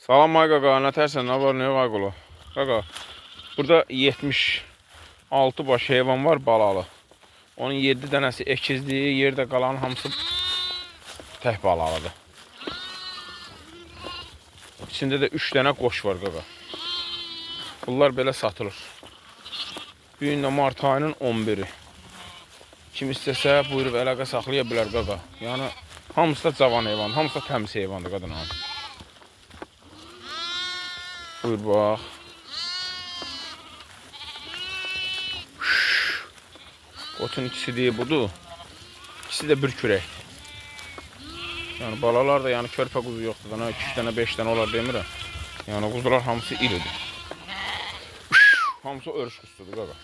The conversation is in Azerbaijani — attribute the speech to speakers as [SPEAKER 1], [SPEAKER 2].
[SPEAKER 1] Salam ay qaqa, nə tərsən, nə var, nə yox qulu? Qaqa, burada 76 baş heyvan var balalı. Onun 7 dənəsi əkizliyi, yerdə qalan hamısı tək balalıdır. İçində də 3 dənə qoş var qaqa. Bunlar belə satılır. Bu gün də mart ayının 11-i. Kim istəsə buyurub əlaqə saxlaya bilər qaqa. Yəni hamısı da cavan heyvan, hamısı da təmiz heyvandır qadın abi. Buyur bax. Qoçun ikisi deyil budur. İkisi də bir kürək. Yəni balalar da yəni körpə quzu yoxdur. 2 dənə 5 dənə olar demirəm. Yəni quzular hamısı iridir. Hamısı örüş quzusudur qaqa.